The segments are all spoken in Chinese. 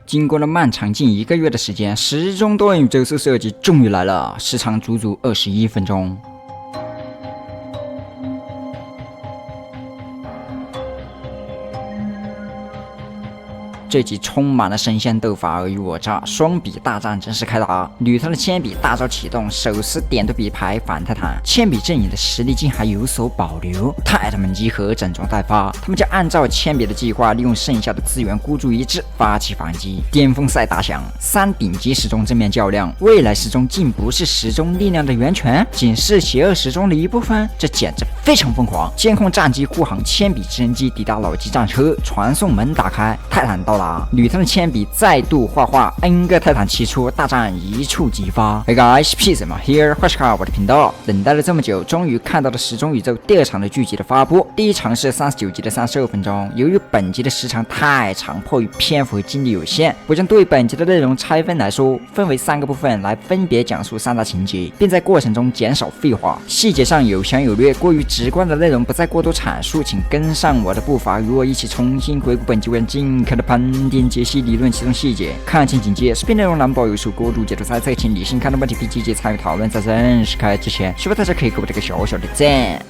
经过了漫长近1个月的时间，时钟多元宇宙设计终于来了，时长足足21分钟。这集充满了神仙斗法尔虞我诈，双笔大战正式开打。女团的铅笔大招启动，手持点对比牌反泰坦，铅笔阵营的实力竟还有所保留。泰坦们集合，整装待发，他们将按照铅笔的计划，利用剩下的资源孤注一掷，发起反击。巅峰赛打响，3顶级时钟正面较量，未来时钟竟不是时钟力量的源泉，仅是邪恶时钟的一部分，这简直非常疯狂。监控战机护航铅笔直升机抵达老机战车，传送门打开，泰坦到。女团的铅笔再度画画 ，N 个泰坦齐出，大战一触即发。Hey guys，peace here， 欢迎收看我的频道。等待了这么久，终于看到了时钟宇宙第2场的剧集的发布。第一场是39集的32分钟，由于本集的时长太长，迫于篇幅和精力有限，我将对本集的内容拆分来说，分为3个部分来分别讲述3大情节，并在过程中减少废话，细节上有详有略，过于直观的内容不再过多阐述，请跟上我的步伐，与我一起重新回顾本集，为尽可的盘点解析理论其中细节，看清简介。视频内容难保有受过度解读猜测，请理性看待问题并积极参与讨论。在正式开之前，希望大家可以给我这个小小的赞。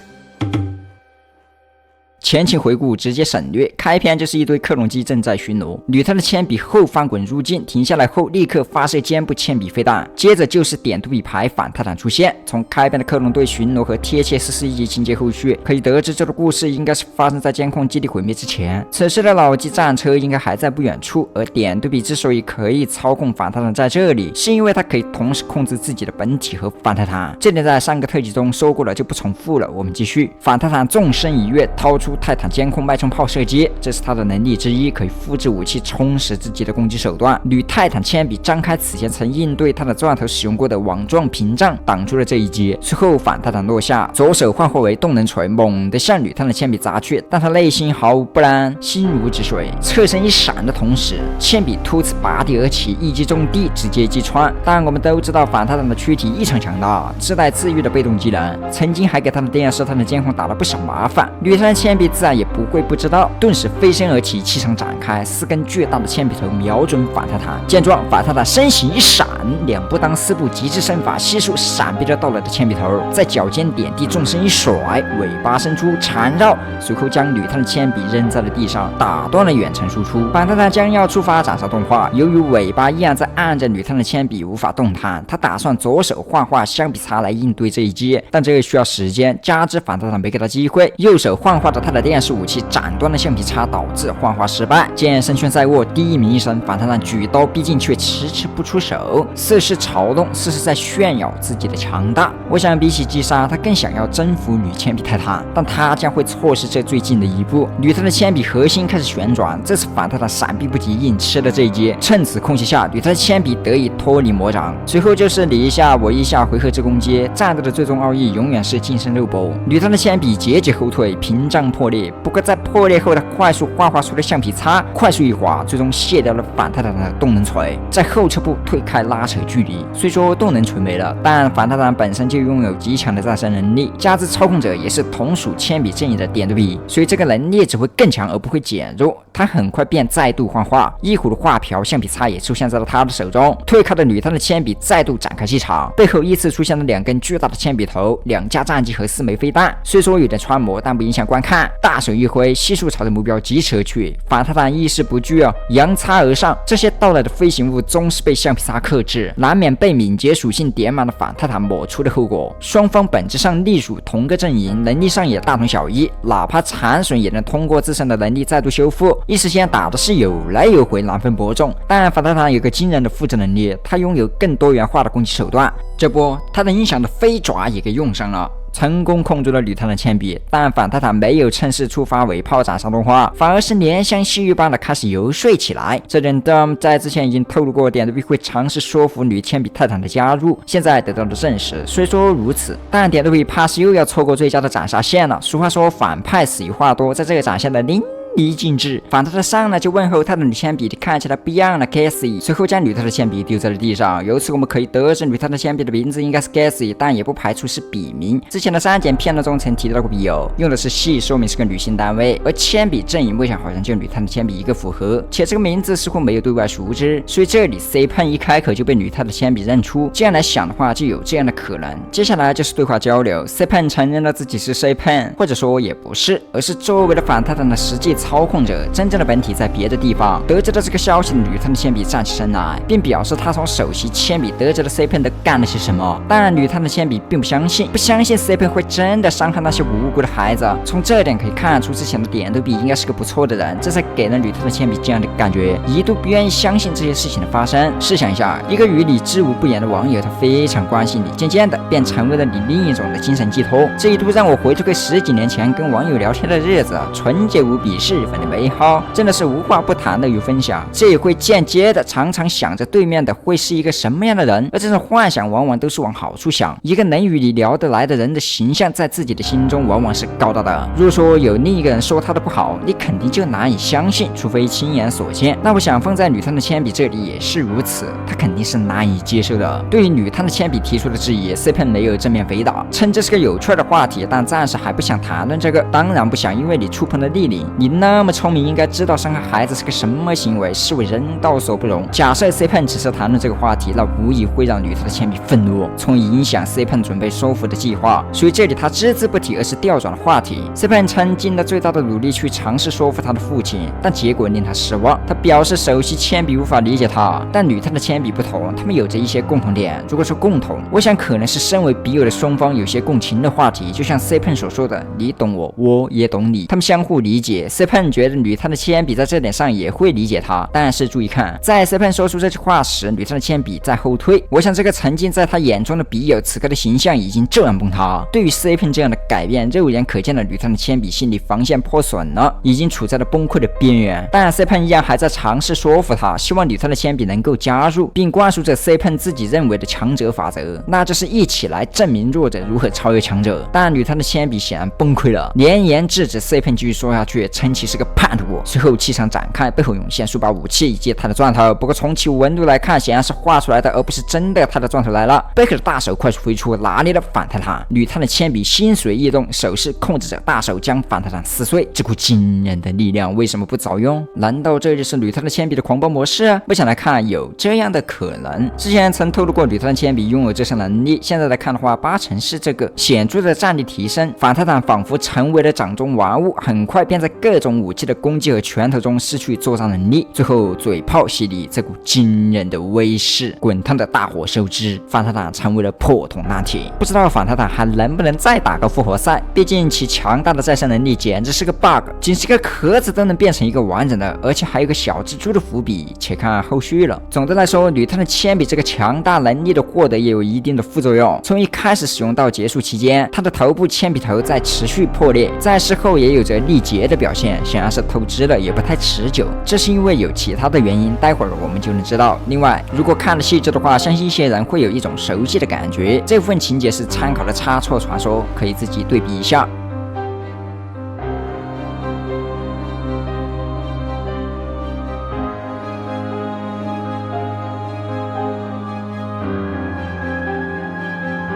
前情回顾直接省略，开篇就是一堆克隆机正在巡逻，女团的铅笔后翻滚入境，停下来后立刻发射肩部铅笔飞弹，接着就是点对比牌反泰坦出现。从开篇的克隆队巡逻和贴切41集情节后续可以得知，这个故事应该是发生在监控基地毁灭之前。此时的老机战车应该还在不远处，而点对比之所以可以操控反泰坦在这里，是因为它可以同时控制自己的本体和反泰坦。这点在上个特辑中说过了，就不重复了。我们继续，反泰坦纵身一跃，掏出泰坦监控脉冲炮射击，这是他的能力之一，可以复制武器充实自己的攻击手段。女泰坦铅笔张开此前曾应对他的钻头使用过的网状屏障，挡住了这一击。随后反泰坦落下，左手换货为动能锤，猛地向女泰坦的铅笔砸去，但他内心毫无不安，心如止水。侧身一闪的同时，铅笔突刺拔地而起，一击中地，直接击穿。但我们都知道反泰坦的躯体异常强大，自带自愈的被动技能，曾经还给他的电视、他的监控打了不少麻烦。女泰坦铅笔自然也不会不知道，顿时飞身而起，气场展开，4根巨大的铅笔头瞄准反泰坦。见状，反泰坦身形一闪，2步当4步，极致身法悉数闪避了到来的铅笔头，在脚尖点地，纵身一甩，尾巴伸出缠绕，随后将女泰的铅笔扔在了地上，打断了远程输出。反泰坦将要触发斩杀动画，由于尾巴依然在按着女泰的铅笔，无法动弹，他打算左手幻化橡皮擦来应对这一击，但这个需要时间，加之反泰坦没给他机会，右手幻化着他的电视武器斩断了橡皮擦，导致幻化失败。见身拳在握，低鸣一声，反泰坦举刀逼近，却迟迟不出手，似是嘲弄，似是在炫耀自己的强大。我想比起击杀，他更想要征服女铅笔泰坦，但他将会错失这最近的一步。女泰的铅笔核心开始旋转，这次反泰坦闪避不及，硬吃了这一击。趁此空隙下，女泰的铅笔得以脱离魔掌，随后就是你一下我一下回合制攻击。战斗的最终奥义永远是近身肉搏。女泰的铅笔节节后退，屏障破裂，不过在破裂后，他快速幻化出了橡皮擦，快速一划，最终卸掉了反泰坦的动能锤，在后撤步退开，拉扯距离。虽说动能锤没了，但反泰坦本身就拥有极强的战胜能力，加之操控者也是同属铅笔阵营的点对比，所以这个能力只会更强而不会减弱。他很快便再度幻化，一壶的画瓢橡皮擦也出现在了他的手中。退开的女泰的铅笔再度展开气场，背后依次出现了2根巨大的铅笔头、2架战机和4枚飞弹。虽说有点穿模，但不影响观看。大手一挥，悉数朝着目标疾驰而去。反泰坦意识不惧扬叉而上，这些到来的飞行物终是被橡皮擦克制，难免被敏捷属性点满的反泰坦抹出的后果。双方本质上隶属同个阵营，能力上也大同小异，哪怕残损也能通过自身的能力再度修复。一时间打的是有来有回，难分伯仲。但反泰坦有个惊人的复制能力，他拥有更多元化的攻击手段，这波他的音响的飞爪也给用上了，成功控住了女泰坦铅笔。但反泰坦没有趁势触发尾炮斩杀动画，反而是怜香惜玉般的开始游说起来。这点 Dom 在之前已经透露过，点对比会尝试说服女铅笔泰坦的加入，现在得到了证实。虽说如此，但点对比怕是又要错过最佳的斩杀线了。俗话说反派死于话多，在这个斩线的另漓尽致。反特特上来就问候他的铝铅笔看起来不一样了 Gassy， 随后将铝特的铅笔丢在了地上。由此我们可以得知铝特的铅笔的名字应该是 Gassy， 但也不排除是笔名。之前的删减片段中曾提到过笔友，用的是系，说明是个女性单位，而铅笔阵营位上好像就铝特的铅笔一个符合，且这个名字似乎没有对外熟知，所以这里 C 喷一开口就被铝特的铅笔认出。这样来想的话，就有这样的可能。接下来就是对话交流 ，C 喷承认了自己是 C 喷，或者说也不是，而是周围的反特特的实际操控者，真正的本体在别的地方。得知了这个消息的铝特的铅笔站起身来，并表示他从首席铅笔得知了 C 喷都干了些什么。当然，铝特的铅笔并不相信 C 喷会真的伤害那些无辜的孩子。从这点可以看出，之前的点都比应该是个不错的人，这才给了铝特的铅笔这样的感觉，一度不愿意相信这些事情的发生。试想一下，一个与你知无不言的网友，他非常关心你，渐渐的便成为了你另一种的精神寄托。这一度让我回推10几年前跟网友聊天的日子，纯洁无比，十分的美好，真的是无话不谈的与分享。这也会间接的常常想着对面的会是一个什么样的人，而这种幻想往往都是往好处想。一个能与你聊得来的人的形象，在自己的心中往往是高大的。如果说有另一个人说他的不好，你肯定就难以相信，除非亲眼所见。那我想放在女汤的铅笔这里也是如此，他肯定是难以接受的。对于女汤的铅笔提出的质疑 ，C 喷没有正面回答，称这是个有趣的话题，但暂时还不想谈论这个。当然不想，因为你触碰了逆鳞，你那么聪明，应该知道伤害孩子是个什么行为，视为人道所不容。假设 C 喷只是谈论这个话题，那无疑会让女汤的铅笔愤怒，从而影响 C 喷准备收服的计划。所以这里他只字不提，而是调转了话题。C 喷曾尽了最大的努力去尝试说服他的父亲，但结果令他失望。他表示首席铅笔无法理解他，但女汤的铅笔不同，他们有着一些共同点。如果说共同，我想可能是身为笔友的双方有些共情的话题，就像 C 喷所说的，你懂我，我也懂你，他们相互理解。C 喷觉得女汤的铅笔在这点上也会理解他，但是注意看，在 C 喷说出这句话时，女汤的铅笔在后退。我想这个曾经在他眼中的笔友，此刻的形象已经骤然崩塌。对于 C 喷这样的改变，肉眼可见的女汤的铅笔心理防线破损了，已经处在了崩溃的边缘。但 C 喷一样还在尝试说服他，希望女汤的铅笔能够加入，并灌输着 C 喷自己认为的强者法则，那就是一起来证明弱者如何超越强者。但女汤的铅笔显然崩溃了，连言制止 C 喷继续说下去，称其是个叛徒。随后气场展开，背后涌现数把武器以及他的钻头，不过从其纹路来看，显然是画出来的，而不是真的他的钻头来了。贝克的大手快速挥出，拿捏了反泰坦。女汤的铅笔心随意动，手势控制着大手将反泰坦撕碎。这股惊人的力量为什么不早用？难道这就是女汤的铅笔的狂暴模式啊？不想来看，有这样的可能。之前曾透露过女汤的铅笔拥有这项能力，现在来看的话，8成是这个。显著的战力提升，反泰坦仿佛成为了掌中玩物，很快便在各种武器的攻击和拳头中失去作战能力。最后嘴炮洗礼，这股惊人的威势，滚烫的大火收之，反泰坦成为了破铜烂铁。不知道反泰坦还能不能再打个复活赛？毕竟其强大的再生能力简直是个 bug， 仅是个壳子都能变成一个完整的，而且还有个小蜘蛛的伏笔，且看后续了。总的来说，女汤的铅笔这个强大能力的获得也有一定的副作用。从一开始使用到结束期间，它的头部铅笔头在持续破裂，在事后也有着力竭的表现，显然是透支了，也不太持久。这是因为有其他的原因，待会儿我们就能知道。另外，如果看了细致的话，相信一些人会有一种熟悉的感觉。这部分情节是参考了差错传说，可以自己对比一下。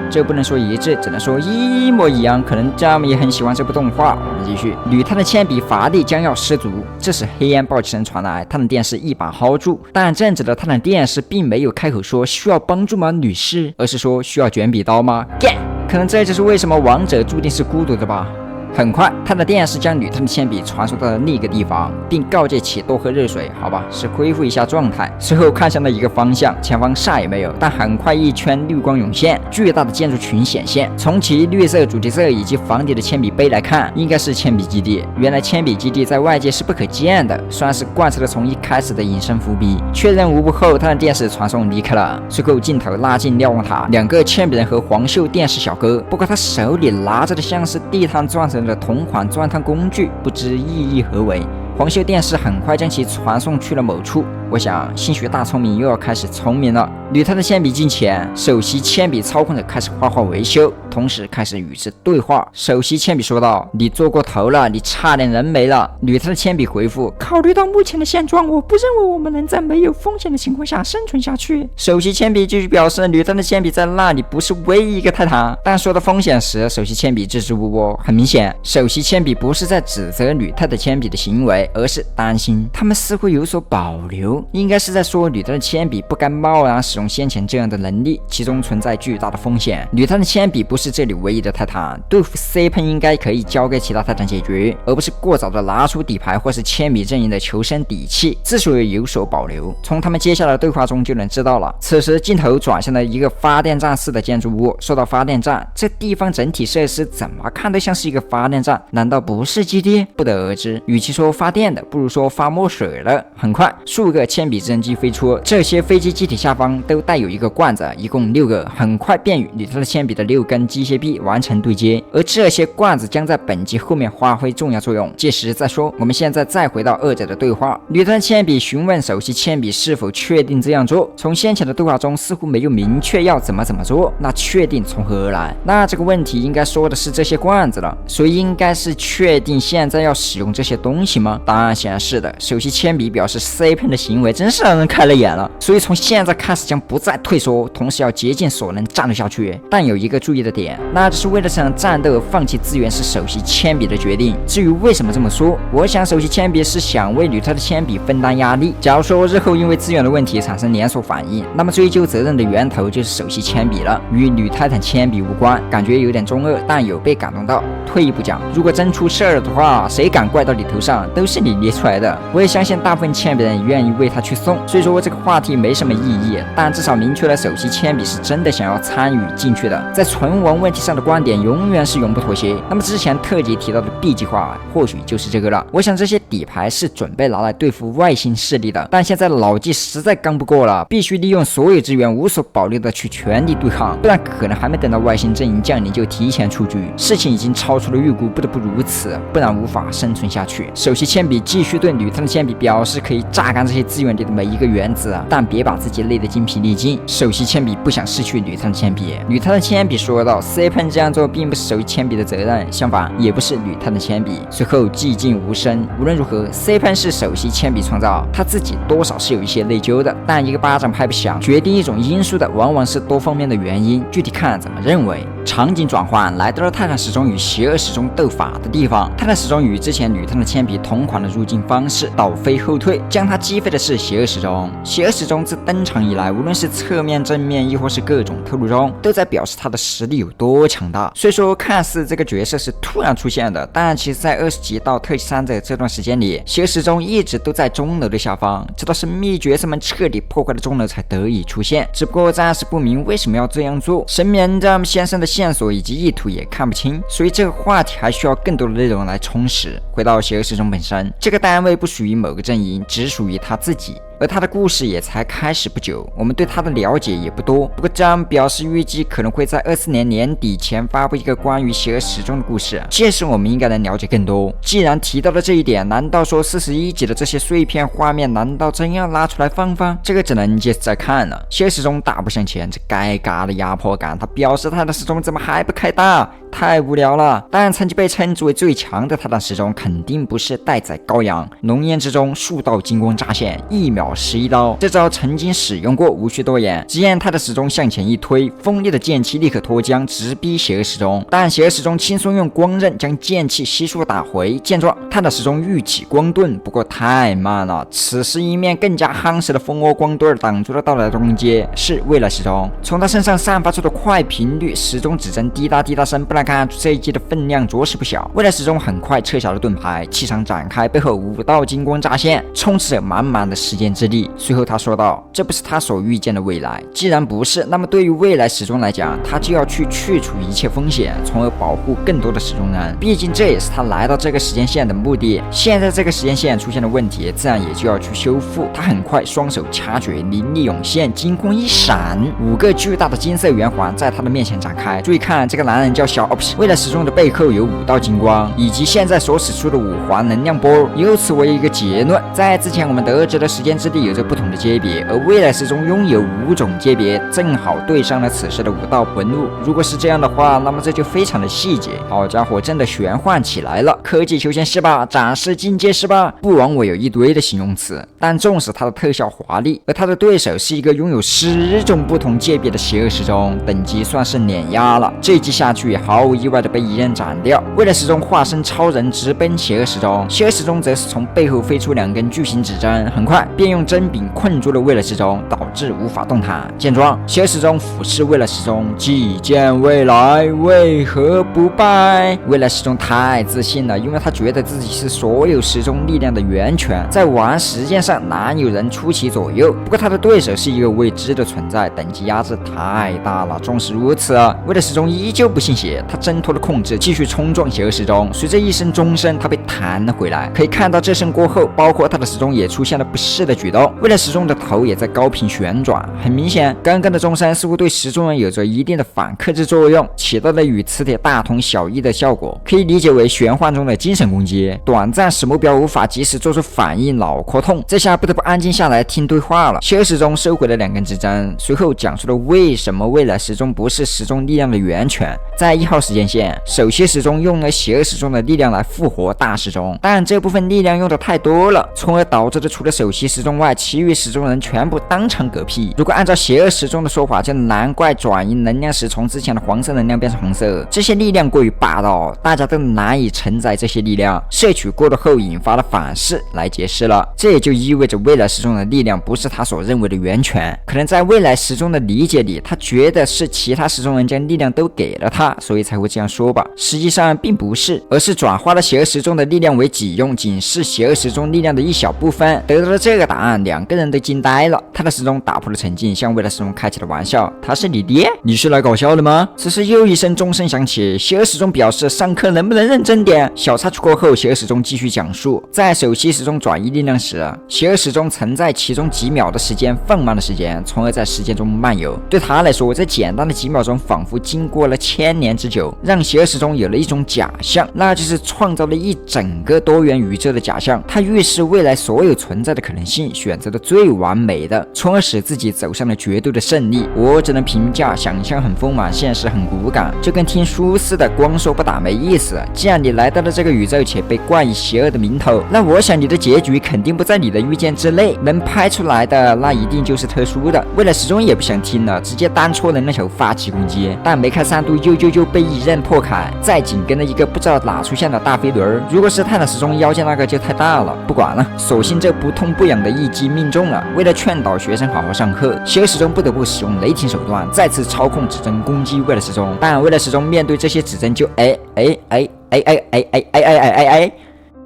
这不能说一致，只能说一模一样。可能家们也很喜欢这部动画。我们继续，女汤的铅笔法力将要失足，这时黑暗暴气声传来，他的电视一把薅住，但正直的他的电视并没有开口说需要帮助吗，女士，而是说需要卷笔刀吗？ Get！ 可能这就是为什么王者注定是孤独的吧。很快，他的电视将女汤的铅笔传输到了另一个地方，并告诫其多喝热水，好吧，是恢复一下状态。随后看向了一个方向，前方啥也没有，但很快一圈绿光涌现，巨大的建筑群显现。从其绿色主题色以及房顶的铅笔碑来看，应该是铅笔基地。原来铅笔基地在外界是不可见的，算是贯彻了从一开始的隐身伏笔。确认无误后，他的电视传送离开了。随后镜头拉近瞭望塔，两个铅笔人和黄袖电视小哥，不过他手里拿着的像是地摊钻成的同款钻探工具，不知意义何为。黄袖电视很快将其传送去了某处。我想兴许大聪明又要开始聪明了。吕太的铅笔近前，首席铅笔操控着开始画画维修，同时开始与之对话。首席铅笔说道：“你做过头了，你差点人没了。”吕太的铅笔回复：“考虑到目前的现状，我不认为我们能在没有风险的情况下生存下去。”首席铅笔继续表示，吕太的铅笔在那里不是唯一一个泰坦。但说到风险时，首席铅笔支支吾吾。很明显，首席铅笔不是在指责吕太的铅笔的行为，而是担心。他们似乎有所保留，应该是在说吕太的铅笔不该贸然使用先前这样的能力，其中存在巨大的风险。吕太的铅笔不是这里唯一的泰坦，对付 C 喷应该可以交给其他泰坦解决，而不是过早的拿出底牌或是铅笔阵营的求生底气。之所以有所保留，从他们接下来的对话中就能知道了。此时镜头转向了一个发电站式的建筑物。说到发电站，这地方整体设施怎么看都像是一个发电站，难道不是基地？不得而知。与其说发电的，不如说发墨水的。很快，数个铅笔直升机飞出，这些飞机机体下方都带有一个罐子，一共6个，很快便与吕太的铅笔的6根机械臂完成对接，而这些罐子将在本集后面发挥重要作用。届时再说。我们现在再回到二者的对话，吕太的铅笔询问首席铅笔是否确定这样做。从先前的对话中似乎没有明确要怎么做，那确定从何而来？那这个问题应该说的是这些罐子了，所以应该是确定现在要使用这些东西吗？答案显然是的。首席铅笔表示 C 喷的行为真是让人开了眼了，所以从现在开始将不再退缩，同时要竭尽所能战斗下去。但有一个注意的点，那就是为了这场战斗放弃资源是首席铅笔的决定。至于为什么这么说，我想首席铅笔是想为吕太的铅笔分担压力。假如说日后因为资源的问题产生连锁反应，那么追究责任的源头就是首席铅笔了，与吕泰坦铅笔无关。感觉有点中二，但有被感动到。退一步讲，如果真出事儿的话，谁敢怪到你头上，都是你捏出来的。我也相信大部分铅笔人愿意为他去送，所以说这个话题没什么意义，但至少明确了首席铅笔是真的想要参与进去的。在存亡问题上的观点永远是永不妥协。那么之前特辑提到的 B 计划或许就是这个了。我想这些底牌是准备拿来对付外星势力的，但现在老纪实在刚不过了，必须利用所有资源无所保留的去全力对抗，不然可能还没等到外星阵营降临就提前出局，事情已经超出了预估，不得不如此，不然无法生存下去。首席铅笔继续对吕太的铅笔表示可以榨干这些资源里的每一个原子，但别把自己累得精疲力尽。首席铅笔不想失去吕太的铅笔。吕太的铅笔说道 ：“C 喷这样做并不是首席铅笔的责任，相反，也不是吕太的铅笔。”随后寂静无声。无论如何 ，C 喷是首席铅笔创造，他自己多少是有一些内疚的，但一个巴掌拍不响，决定一种因素的往往是多方面的原因，具体看怎么认为。场景转换，来到了泰坦时钟与邪恶时钟斗法的地方。泰坦时钟与之前吕太的铅笔同款的入境方式，倒飞后退，将他击飞的是邪恶时钟。邪恶时钟自登场以来，无论是侧面、正面，亦或是各种透露中，都在表示他的实力有多强大。虽说看似这个角色是突然出现的，但其实在20集到特辑3的这段时间里，邪恶时钟一直都在钟楼的下方，直到神秘角色们彻底破坏了钟楼才得以出现。只不过暂时不明为什么要这样做，神明让先生的线索以及意图也看不清，所以这个话题还需要更多的内容来充实。回到邪恶时钟本身，这个单位不属于某个阵营，只属于他自己。而他的故事也才开始不久，我们对他的了解也不多。不过张表示预计可能会在24年年底前发布一个关于邪恶时钟的故事，届时我们应该能了解更多。既然提到了这一点，难道说41集的这些碎片画面难道真要拉出来放放？这个只能接着再看了。邪恶时钟大步向前，这该嘎的压迫感，他表示他的时钟怎么还不开大？太无聊了。但曾经被称之为最强的泰坦时钟肯定不是待宰羔羊，浓烟之中数道金光乍现，1秒11刀，这招曾经使用过，无需多言。只见他的时钟向前一推，锋利的剑气立刻脱缰，直逼邪恶时钟。但邪恶时钟轻松用光刃将剑气悉数打回。见状，他的时钟欲起光盾，不过太慢了。此时一面更加夯实的蜂窝光盾挡住了到来的攻击，是未来时钟。从他身上散发出的快频率，时钟指针滴答滴答声，不难看出这一击的分量着实不小。未来时钟很快撤下了盾牌，气场展开，背后5道金光乍现，充斥着满满的时间之力。随后他说道，这不是他所预见的未来，既然不是，那么对于未来时钟来讲，他就要去除一切风险，从而保护更多的时钟人，毕竟这也是他来到这个时间线的目的。现在这个时间线出现了问题，自然也就要去修复。他很快双手掐诀，灵力涌现，金光一闪，5个巨大的金色圆环在他的面前展开。注意看，这个男人叫小屁！未来时钟的背后有5道金光，以及现在所使出的5环能量波。由此我有一个结论，在之前我们得知的时间之力有着不同的阶别，而未来时钟拥有5种阶别，正好对上了此时的5道纹路。如果是这样的话，那么这就非常的细节。好家伙，真的玄幻起来了！科技求现是吧？展示境界是吧？不枉我有一堆的形容词，但纵使它的特效华丽，而他的对手是一个拥有10种不同界别的邪恶时钟，等级算是碾压了。这一击下去，毫无意外的被一刃斩掉。未来时钟化身超人直奔邪恶时钟，邪恶时钟则是从背后飞出2根巨型指针，很快便用针柄困住了未来时钟，导致无法动弹。见状，邪恶时钟俯视未来时钟，既见未来，为何不败？未来时钟太自信了，因为他觉得自己是所有时钟力量的源泉，在玩时间上哪有人出其左右？不过他的对手是一个未知的存在，等级压制太大了。纵使如此，未来时钟依旧不信邪，他挣脱了控制，继续冲撞邪恶时钟。随着一声钟声，他被弹了回来。可以看到，这声过后，包括他的时钟也出现了不适的举动。未来时钟的头也在高频旋转。很明显，刚刚的钟声似乎对时钟人有着一定的反克制作用，起到了与磁铁大同小异的效果，可以理解为玄幻中的精神攻击。短暂使目标无法及时做出反应，脑壳痛。这下不得不安静下来听对话了。邪恶时钟收回了2根指针，随后讲述了为什么未来时钟不是时钟力量的源泉。在1号时间线，首席时钟用了邪恶时钟的力量来复活大时钟，但这部分力量用的太多了，从而导致的除了首席时钟外，其余时钟人全部当场嗝屁。如果按照邪恶时钟的说法，就难怪转移能量时从之前的黄色能量变成红色。这些力量过于霸道，大家都难以承载这些力量，摄取过多后引发的反噬来解释了。这也就意味着未来时钟的力量不是他所认为的源泉，可能在未来时钟的理解里，他觉得是其他时钟人将力量都给了他，所以才会这样说吧。实际上并不是，而是转化了邪恶时钟的力量为己用，仅是邪恶时钟力量的一小部分。得到了这个答案，2个人都惊呆了。他的时钟打破了沉静，向未来时钟开起了玩笑：“他是你爹？你是来搞笑的吗？”此时又一声钟声响起，邪恶时钟表示上课能不能认真点。小插曲过后，邪恶时钟继续讲述，在首席时钟转移力量时，邪恶时钟曾在其中几秒的时间放慢了时间，从而在时间中漫游。对他来说，这简单的几秒钟仿佛经过了1000年之久，让邪恶时钟有了一种假象，那就是创造了一整个多元宇宙的假象。他预示未来所有存在的可能性，选择了最完美的，从而使自己走上了绝对的胜利。我只能评价，想象很丰满，现实很骨感，就跟听书似的，光说不打没意思。既然你来到了这个宇宙，且被冠以邪恶的名头，那我想你的结局肯定不在你的预见之内，能拍出来的那一定就是特殊的。未来时钟也不想听了，直接单戳能量球发起攻击，但没开3度就被一刃破开，再紧跟了一个不知道哪出现的大飞轮。如果是泰坦时钟腰间那个就太大了，不管了，索性这不痛不痒的一击命中了。为了劝导学生好好上课，邪恶时钟不得不使用雷霆手段，再次操控指针攻击未来时钟。但未来时钟面对这些指针就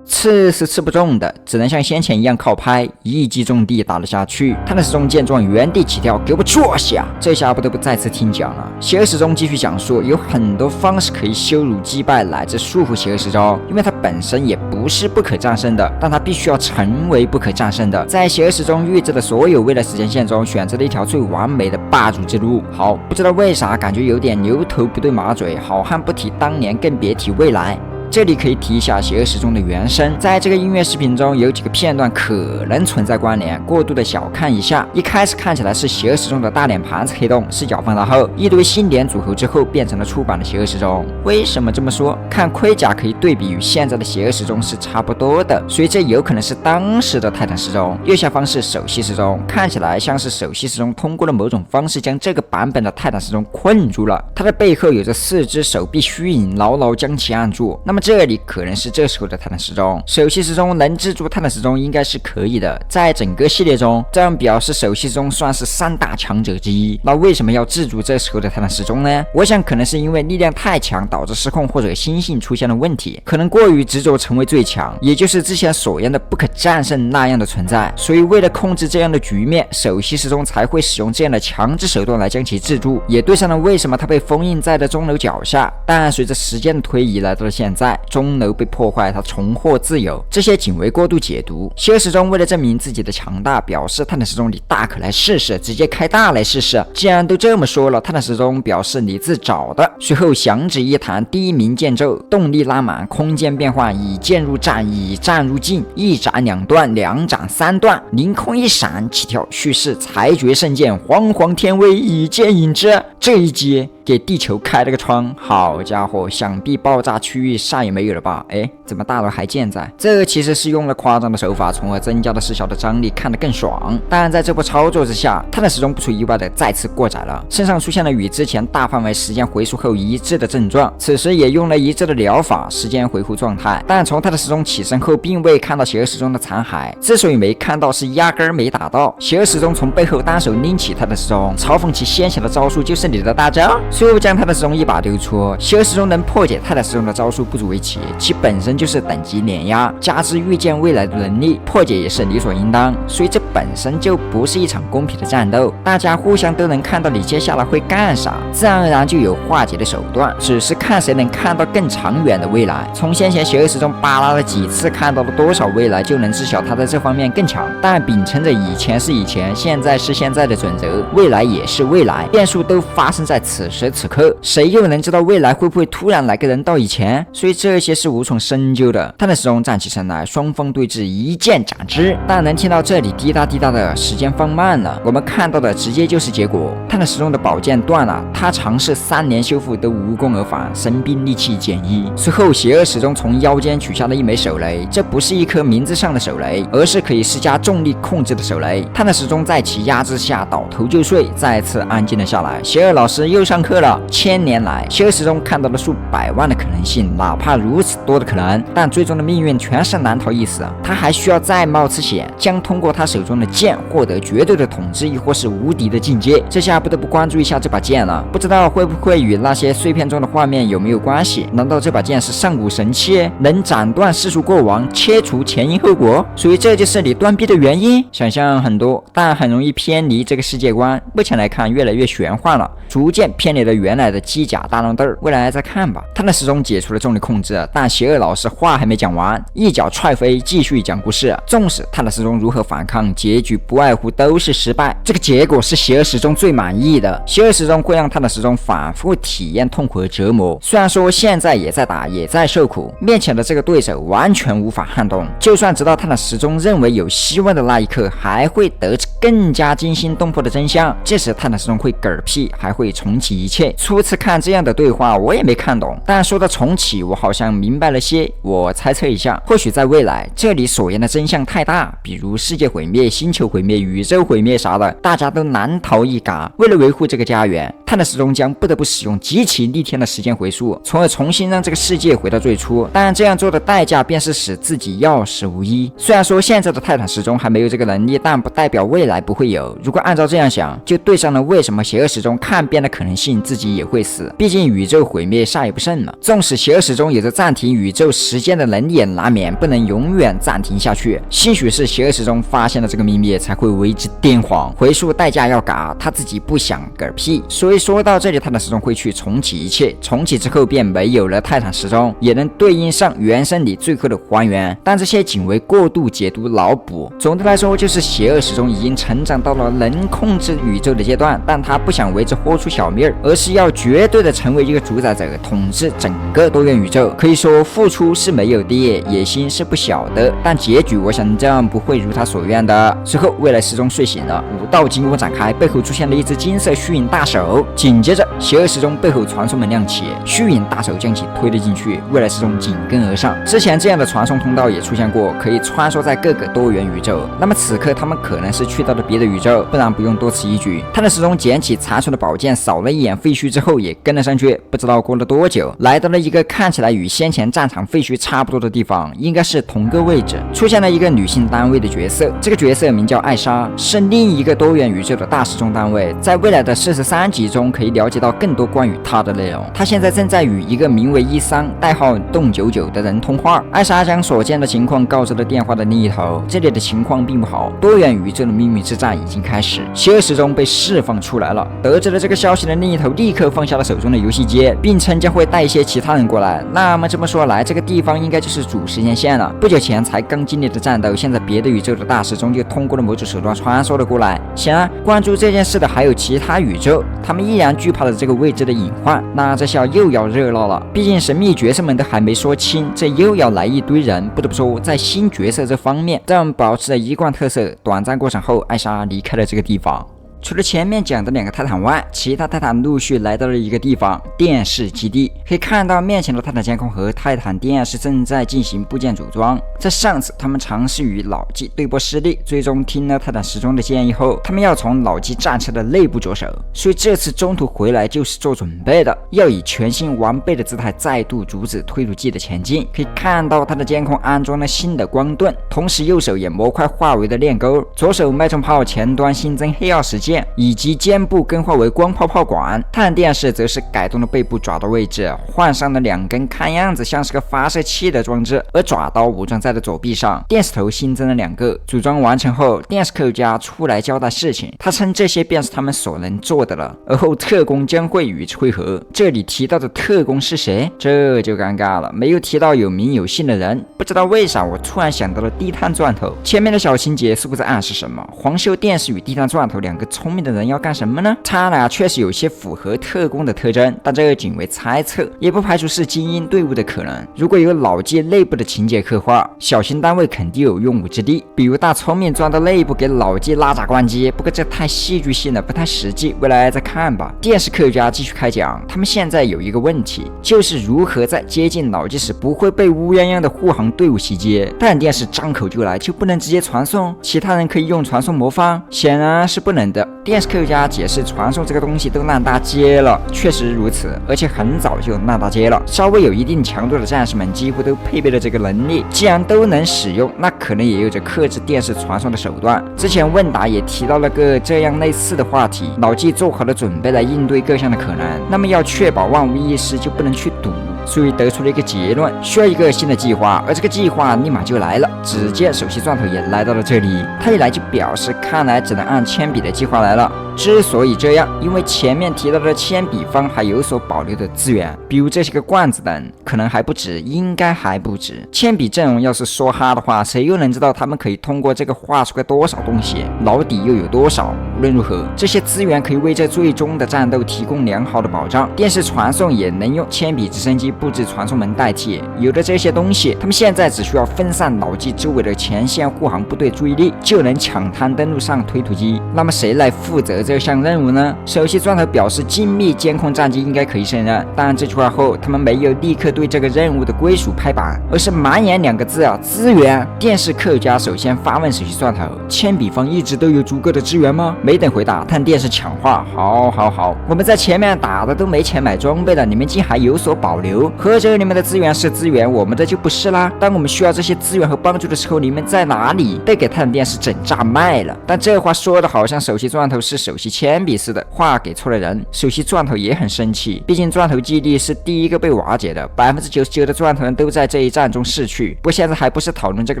刺是刺不中的，只能像先前一样靠拍，一击中地打了下去。他的时钟见状原地起跳，给我坐下！这下不得不再次听讲了。邪恶时钟继续讲述，有很多方式可以羞辱、击败乃至束缚邪恶时钟，因为它本身也不是不可战胜的，但它必须要成为不可战胜的。在邪恶时钟预知的所有未来时间线中，选择了一条最完美的霸主之路。好，不知道为啥感觉有点牛头不对马嘴，好汉不提当年，更别提未来。这里可以提一下邪恶时钟的原声，在这个音乐视频中有几个片段可能存在关联，过度的小看一下。一开始看起来是邪恶时钟的大脸盘子黑洞，视角放大后，一堆新脸组合之后变成了出版的邪恶时钟。为什么这么说？看盔甲可以对比与现在的邪恶时钟是差不多的，所以这有可能是当时的泰坦时钟。右下方是首席时钟，看起来像是首席时钟通过了某种方式将这个版本的泰坦时钟困住了，它的背后有着4只手臂虚影牢牢将其按住。那么这里可能是这时候的泰坦时钟，首席时钟能制住泰坦时钟应该是可以的。在整个系列中，这样表示首席时钟算是3大强者之一。那为什么要制住这时候的泰坦时钟呢？我想可能是因为力量太强导致失控，或者心性出现了问题，可能过于执着成为最强，也就是之前所言的不可战胜那样的存在。所以为了控制这样的局面，首席时钟才会使用这样的强制手段来将其制住，也对上了为什么他被封印在了钟楼脚下。但随着时间的推移，来到了现在，代，钟楼被破坏，他重获自由，这些仅为过度解读。邪恶时钟为了证明自己的强大，表示泰坦时钟你大可来试试，直接开大来试试。既然都这么说了，泰坦时钟表示你自找的。随后响指一弹，第一鸣剑奏，动力拉满，空间变化，以剑入战，以战入境，一斩两断，两斩三断，凌空一闪，起跳蓄势，裁决圣剑，煌煌天威，以剑引之。这一击给地球开了个窗，好家伙，想必爆炸区域啥也没有了吧？哎，怎么大楼还健在？这其实是用了夸张的手法，从而增加了视角的张力，看得更爽。当然，在这波操作之下，泰坦时钟不出意外的再次过载了，身上出现了与之前大范围时间回溯后一致的症状，此时也用了一致的疗法，时间回复状态。但从泰坦时钟起身后，并未看到邪恶时钟的残骸，之所以没看到，是压根儿没打到。邪恶时钟从背后单手拎起泰坦时钟，嘲讽其先前的招数就是你的大招，随后将泰坦时钟一把丢出。邪恶时钟能破解泰坦时钟的招数不足为奇，其本身就是等级碾压，加之预见未来的能力，破解也是理所应当。所以这本身就不是一场公平的战斗，大家互相都能看到你接下来会干啥，自然而然就有化解的手段，只是看谁能看到更长远的未来。从先前邪恶时钟扒拉了几次，看到了多少未来，就能知晓他在这方面更强。但秉承着以前是以前，现在是现在的准则，未来也是未来，变数都发生在此时此刻，谁又能知道未来会不会突然来个人到以前？所以这些是无从深究的。泰坦时钟站起身来，双方对峙，一剑斩之。但能听到这里滴答滴答的时间放慢了，我们看到的直接就是结果。泰坦时钟的宝剑断了，他尝试3年修复都无功而返，神兵利器减1。随后邪恶时钟从腰间取下了一枚手雷，这不是一颗名字上的手雷，而是可以施加重力控制的手雷。泰坦时钟在其压制下倒头就睡，再次安静了下来。邪恶老师又上课了。千年来，邪恶时钟看到了数百万的可能性，哪怕如此多的可能，但最终的命运全是难逃一死。他还需要再冒次险，将通过他手中的剑获得绝对的统治，亦或是无敌的境界。这下不得不关注一下这把剑了，不知道会不会与那些碎片中的画面有没有关系？难道这把剑是上古神器，能斩断世俗过往，切除前因后果？所以这就是你断臂的原因？想象很多，但很容易偏离这个世界观。目前来看，越来越玄幻了，逐渐偏离了原来的机甲大乱斗。未来再看吧。他的时钟解除了重力控制，但邪恶老师话还没讲完，一脚踹飞，继续讲故事。纵使他的时钟如何反抗，结局不外乎都是失败。这个结果是邪恶时钟最满意的。邪恶时钟会让他的时钟反复体验痛苦和折磨。虽然说现在也在打，也在受苦，面前的这个对手完全无法撼动。就算直到他的时钟认为有希望的那一刻，还会得知更加惊心动魄的真相。这时他的时钟会嗝屁，还会重启一切。初次看这样的对话，我也没看懂，但说到重启，我好像明白了些。我猜测一下，或许在未来，这里所言的真相太大，比如世界毁灭、星球毁灭、宇宙毁灭啥的，大家都难逃一嘎。为了维护这个家园，他的时钟将不得不使用极其逆天的时间回溯，从而重新让这个世界回到最初。但这样做的代价便是使自己要死无疑。虽然说现在的泰坦时钟还没有这个能力，但不代表未来不会有。如果按照这样想，就对上了为什么邪恶时钟看遍了可能性，自己也会死。毕竟宇宙毁灭煞也不胜嘛。纵使邪恶时钟有着暂停宇宙时间的能力，也难免不能永远暂停下去。兴许是邪恶时钟发现了这个秘密，才会为之癫狂。回溯代价要嘎，他自己不想嗝屁。所以说到这里，他的时钟会去重启一切，重启之后便没有了泰坦时钟，也能对应上原生里最后的还原。但这些仅为过度解读脑补。总的来说，就是邪恶时钟已经成长到了能控制宇宙的阶段，但他不想为之豁出小命儿，而是要绝对的成为一个主宰者，统治整个多元宇宙。可以说付出是没有的，野心是不小的，但结局我想这样不会如他所愿的。随后未来时钟睡醒了，武道金光展开，背后出现了一只金色虚影大手，紧接着邪恶时钟背后传送门亮起，虚影大手将其推了进去，未来时钟紧跟而上。之前这样的传送通道也出现过，可以穿梭在各个多元宇宙。那么此刻他们可能是去到了别的宇宙，不然不用多此一举。他的时钟捡起残存的宝剑，扫了一眼废墟之后也跟了上去。不知道过了多久，来到了一个看起来与先前战场废墟差不多的地方，应该是同个位置。出现了一个女性单位的角色，这个角色名叫艾莎，是另一个多元宇宙的大时钟单位。在未来的43集中可以了解到更多关于她的内容。她现在正在与一个名为13代号洞99的人通话。艾莎将所见的情况告知了电话的另一头，这里的情况并不好，多元宇宙的秘密之战已经开始，邪恶时钟被释放出来了。得知了这个消息的另一头立刻放下了手中的游戏机，并称将会带一些其他人过来。那么这么说来，这个地方应该就是主时间线了。不久前才刚经历的战斗，现在别的宇宙的大师终究通过了某种手段穿梭了过来。显然，关注这件事的还有其他宇宙，他们依然惧怕了这个未知的隐患。那这下又要热闹了，毕竟神秘角色们都还没说清，这又要来一堆人。不得不说，在新角色这方面，他们保持着一贯特色。短暂过程后，艾莎离开了这个地方。除了前面讲的2个泰坦外，其他泰坦陆续来到了一个地方——电视基地。可以看到，面前的泰坦监控和泰坦电视正在进行部件组装。在上次他们尝试与老纪对波失利，最终听了泰坦时钟的建议后，他们要从老纪战车的内部着手，所以这次中途回来就是做准备的，要以全新完备的姿态再度阻止推土机的前进。可以看到，他的监控安装了新的光盾，同时右手也模块化为了链钩，左手脉冲炮前端新增黑曜石键。以及肩部更换为光炮炮管，泰坦电视则是改动了背部爪的位置，换上了2根看样子像是个发射器的装置，而爪刀武装在了左臂上，电视头新增了2个。组装完成后，电视科学家出来交代事情，他称这些便是他们所能做的了，而后特工将会与之会合。这里提到的特工是谁？这就尴尬了，没有提到有名有姓的人。不知道为啥，我突然想到了低碳钻头。前面的小情节是不是在暗示什么？黄锈电视与低碳钻头2个聪明的人要干什么呢？他俩确实有些符合特工的特征，但这仅为猜测，也不排除是精英队伍的可能。如果有老纪内部的情节刻画，小型单位肯定有用武之地，比如大聪明钻到内部给老纪拉闸关机。不过这太戏剧性了，不太实际，未来再看吧。电视科学家继续开讲，他们现在有一个问题，就是如何在接近老纪时不会被乌泱泱的护航队伍袭击。但电视张口就来，就不能直接传送？其他人可以用传送魔方？显然是不能的。电视科学家解释，传送这个东西都烂大街了，确实如此，而且很早就烂大街了。稍微有一定强度的战士们几乎都配备了这个能力，既然都能使用，那可能也有着克制电视传送的手段。之前问答也提到了个这样类似的话题，老纪做好了准备来应对各项的可能，那么要确保万无一失，就不能去赌。所以得出了一个结论，需要一个新的计划，而这个计划立马就来了。只见首席钻头也来到了这里，他一来就表示，看来只能按铅笔的计划来了。之所以这样，因为前面提到的铅笔方还有所保留的资源，比如这些个罐子等，可能还不止，应该还不止。铅笔阵容要是说哈的话，谁又能知道他们可以通过这个画出个多少东西，老底又有多少？无论如何，这些资源可以为这最终的战斗提供良好的保障。电视传送也能用铅笔直升机布置传送门代替。有了这些东西，他们现在只需要分散老纪周围的前线护航部队注意力，就能抢滩登陆上推土机。那么谁来负责这项任务呢？首席钻头表示，精密监控战机应该可以胜任。但这句话后，他们没有立刻对这个任务的归属拍板，而是满眼2个字啊，资源。电视科学家首先发问首席钻头，铅笔方一直都有足够的资源吗？没等回答，但电视抢话，好，我们在前面打的都没钱买装备了，你们竟还有所保留，或者你们的资源是资源，我们的就不是啦。当我们需要这些资源和帮助的时候，你们在哪里？得给泰坦电视整炸卖了。但这话说的好像首席钻头是首席铅笔似的，话给错了人。首席钻头也很生气，毕竟钻头基地是第一个被瓦解的，99%的钻头人都在这一战中逝去。不过现在还不是讨论这个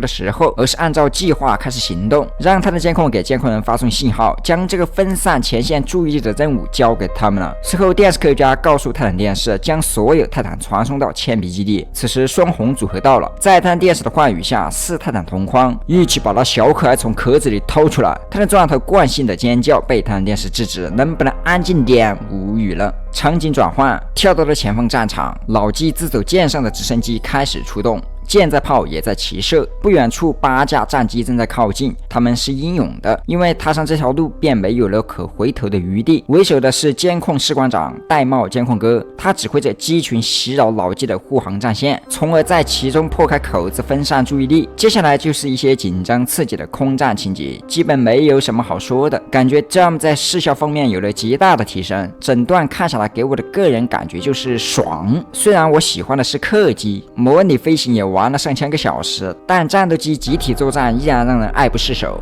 的时候，而是按照计划开始行动，让他的监控给监控人发送信号，将这个分散前线注意力的任务交给他们了。随后电视科学家告诉泰坦电视，将所有泰坦传送到铅笔基地。此时双红组合到了，在泰坦电视的话语下，4泰坦同框，一起把那小可爱从壳子里掏出来。他的钻头惯性的尖叫被泰坦电视制止，能不能安静点？无语了。场景转换，跳到了前方战场，老纪自走舰上的直升机开始出动。舰载炮也在齐射，不远处8架战机正在靠近，他们是英勇的，因为踏上这条路便没有了可回头的余地。为首的是监控士官长戴帽监控哥，他指挥着机群袭扰老纪的护航战线，从而在其中破开口子，分散注意力。接下来就是一些紧张刺激的空战情节，基本没有什么好说的，感觉 Jump 在视效方面有了极大的提升，整段看下来给我的个人感觉就是爽。虽然我喜欢的是客机，模拟飞行也玩了上千个小时，但战斗机集体作战依然让人爱不释手。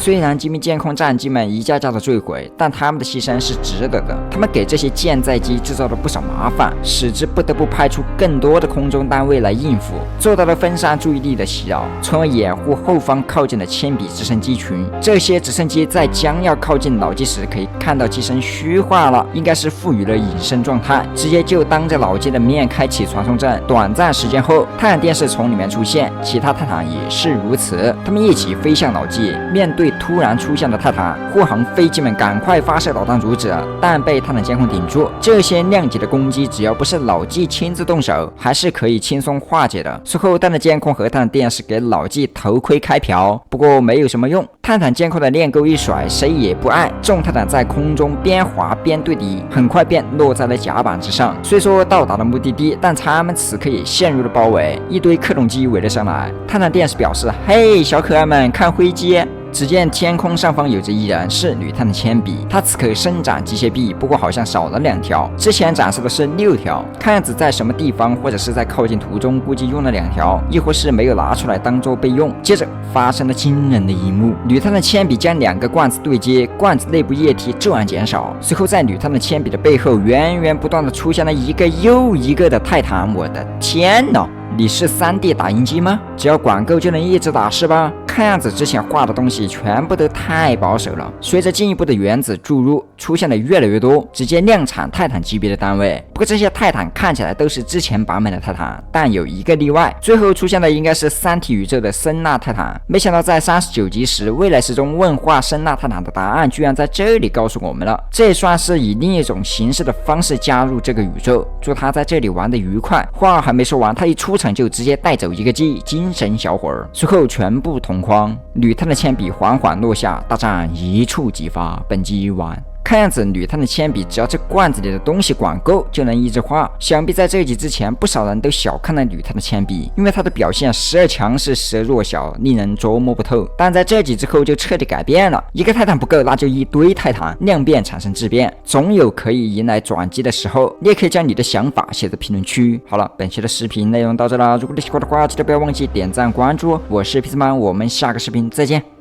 虽然机密监控战机们一架架的坠毁，但他们的牺牲是值得的。他们给这些舰载机制造了不少麻烦，使之不得不派出更多的空中单位来应付，做到了分散注意力的袭扰，从而掩护后方靠近的铅笔直升机群。这些直升机在将要靠近老机时，可以看到机身虚化了，应该是赋予了隐身状态，直接就当着老机的面开启传送阵。短暂时间后，泰坦电视从里面出现，其他泰坦也是如此。他们一起飞向老机，面对突然出现的泰坦，护航飞机们赶快发射导弹阻止，但被泰坦监控顶住。这些量级的攻击，只要不是老纪亲自动手，还是可以轻松化解的。随后，泰坦监控和泰坦电视给老纪头盔开瓢，不过没有什么用。泰坦监控的链钩一甩，谁也不爱。众泰坦在空中边滑边对敌，很快便落在了甲板之上。虽说到达了目的地，但他们此刻也陷入了包围，一堆克隆机围了上来。泰坦电视表示：“嘿，小可爱们，看飞机！”只见天空上方有着一人，是女探的铅笔，他此刻伸展机械臂，不过好像少了2条，之前展示的是6条，看样子在什么地方或者是在靠近途中，估计用了2条，亦或是没有拿出来当做备用。接着发生了惊人的一幕，女探的铅笔将2个罐子对接，罐子内部液体骤然减少，随后在女探的铅笔的背后源源不断的出现了一个又一个的泰坦。我的天哪！你是 3D 打印机吗？只要管够就能一直打是吧？看样子之前画的东西全部都太保守了。随着进一步的原子注入，出现了越来越多直接量产泰坦级别的单位。不过这些泰坦看起来都是之前版本的泰坦，但有一个例外，最后出现的应该是三体宇宙的声纳泰坦。没想到在39集时，未来时钟问话声纳泰坦的答案居然在这里告诉我们了。这算是以另一种形式的方式加入这个宇宙。祝他在这里玩得愉快。话还没说完，他一出场就直接带走一个鸡，精神小伙儿。随后全部同框，女探的铅笔缓缓落下，大战一触即发。本集完。看样子女探的铅笔只要这罐子里的东西管够就能一直画。想必在这一集之前，不少人都小看了女探的铅笔，因为她的表现时而强势时而弱小，令人捉摸不透。但在这集之后就彻底改变了，一个泰坦不够，那就一堆泰坦，量变产生质变，总有可以迎来转机的时候。你也可以将你的想法写在评论区。好了，本期的视频内容到这了，如果你喜欢的话，记得不要忘记点赞关注。我是皮斯曼，我们下个视频再见。